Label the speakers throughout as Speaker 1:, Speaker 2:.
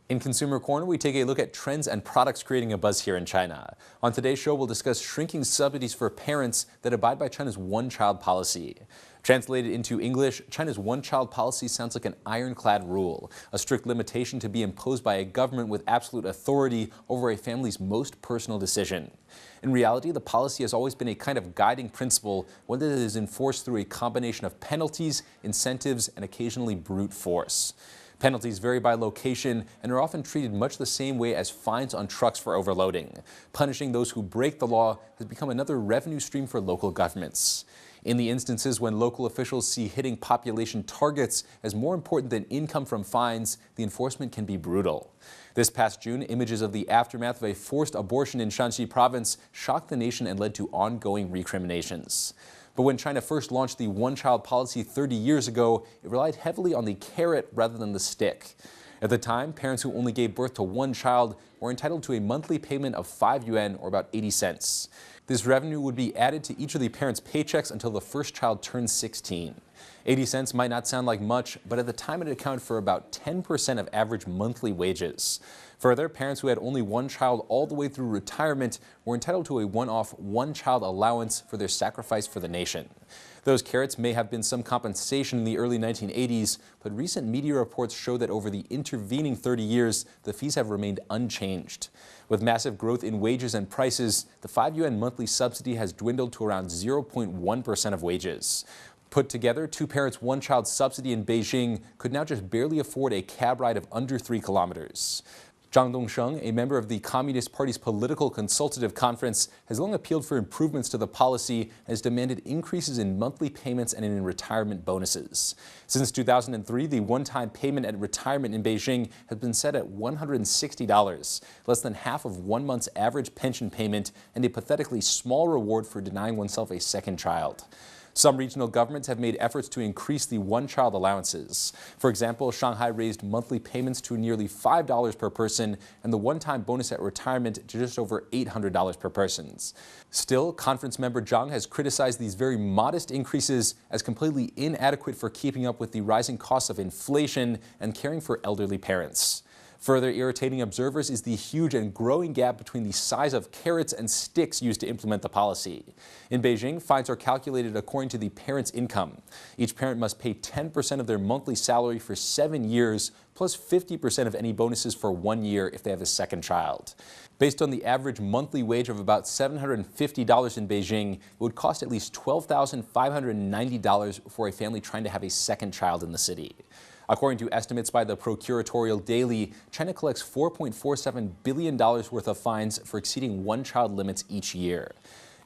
Speaker 1: In Consumer Corner, we take a look at trends and products creating a buzz here in China. On today's show, we'll discuss shrinking subsidies for parents that abide by China's one-child policy. Translated into English, China's one-child policy sounds like an ironclad rule, a strict limitation to be imposed by a government with absolute authority over a family's most personal decision. In reality, the policy has always been a kind of guiding principle, one that is enforced through a combination of penalties, incentives, and occasionally brute force. Penalties vary by location and are often treated much the same way as fines on trucks for overloading. Punishing those who break the law has become another revenue stream for local governments. In the instances when local officials see hitting population targets as more important than income from fines, the enforcement can be brutal. This past June, images of the aftermath of a forced abortion in Shanxi province shocked the nation and led to ongoing recriminations. But when China first launched the one-child policy 30 years ago, it relied heavily on the carrot rather than the stick. At the time, parents who only gave birth to one child were entitled to a monthly payment of 5 yuan, or about 80 cents. This revenue would be added to each of the parents' paychecks until the first child turned 16. 80 cents might not sound like much, but at the time it accounted for about 10% of average monthly wages. Further, parents who had only one child all the way through retirement were entitled to a one-off one-child allowance for their sacrifice for the nation. Those carrots may have been some compensation in the early 1980s, but recent media reports show that over the intervening 30 years, the fees have remained unchanged. With massive growth in wages and prices, the 5 yuan monthly subsidy has dwindled to around 0.1% of wages. Put together, two parents, one child subsidy in Beijing could now just barely afford a cab ride of under 3 kilometers. Zhang Dongsheng, a member of the Communist Party's Political Consultative Conference, has long appealed for improvements to the policy and has demanded increases in monthly payments and in retirement bonuses. Since 2003, the one-time payment at retirement in Beijing has been set at $160, less than half of 1 month's average pension payment and a pathetically small reward for denying oneself a second child. Some regional governments have made efforts to increase the one-child allowances. For example, Shanghai raised monthly payments to nearly $5 per person and the one-time bonus at retirement to just over $800 per person. Still, conference member Zhang has criticized these very modest increases as completely inadequate for keeping up with the rising costs of inflation and caring for elderly parents. Further irritating observers is the huge and growing gap between the size of carrots and sticks used to implement the policy. In Beijing, fines are calculated according to the parent's income. Each parent must pay 10% of their monthly salary for 7 years, plus 50% of any bonuses for 1 year if they have a second child. Based on the average monthly wage of about $750 in Beijing, it would cost at least $12,590 for a family trying to have a second child in the city. According to estimates by the Procuratorial Daily, China collects $4.47 billion worth of fines for exceeding one-child limits each year.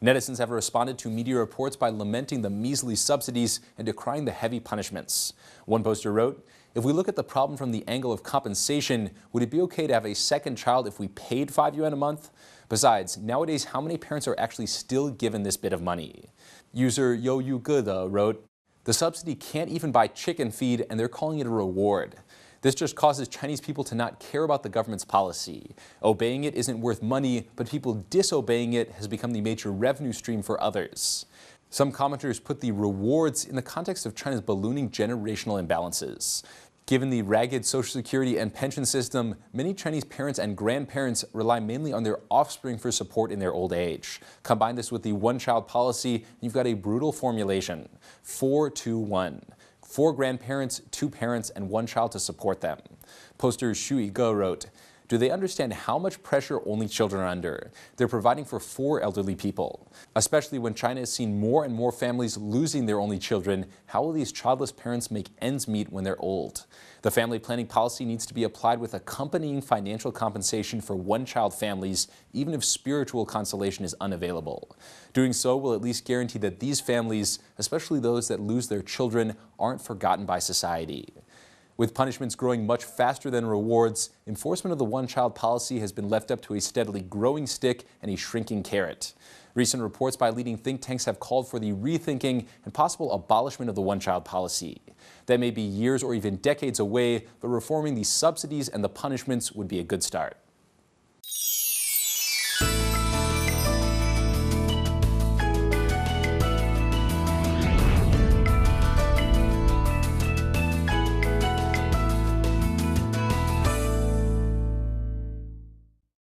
Speaker 1: Netizens have responded to media reports by lamenting the measly subsidies and decrying the heavy punishments. One poster wrote, "If we look at the problem from the angle of compensation, would it be okay to have a second child if we paid 5 yuan a month? Besides, nowadays, how many parents are actually still given this bit of money?" User Yo Yu Ge wrote, "The subsidy can't even buy chicken feed, and they're calling it a reward. This just causes Chinese people to not care about the government's policy. Obeying it isn't worth money, but people disobeying it has become the major revenue stream for others." Some commenters put the rewards in the context of China's ballooning generational imbalances. Given the ragged social security and pension system, many Chinese parents and grandparents rely mainly on their offspring for support in their old age. Combine this with the one-child policy, and you've got a brutal formulation: 4-2-1. 4 grandparents, 2 parents, and 1 child to support them. Poster Xu Yige wrote, "Do they understand how much pressure only children are under? They're providing for 4 elderly people. Especially when China has seen more and more families losing their only children, how will these childless parents make ends meet when they're old? The family planning policy needs to be applied with accompanying financial compensation for one-child families, even if spiritual consolation is unavailable. Doing so will at least guarantee that these families, especially those that lose their children, aren't forgotten by society." With punishments growing much faster than rewards, enforcement of the one-child policy has been left up to a steadily growing stick and a shrinking carrot. Recent reports by leading think tanks have called for the rethinking and possible abolishment of the one-child policy. That may be years or even decades away, but reforming the subsidies and the punishments would be a good start.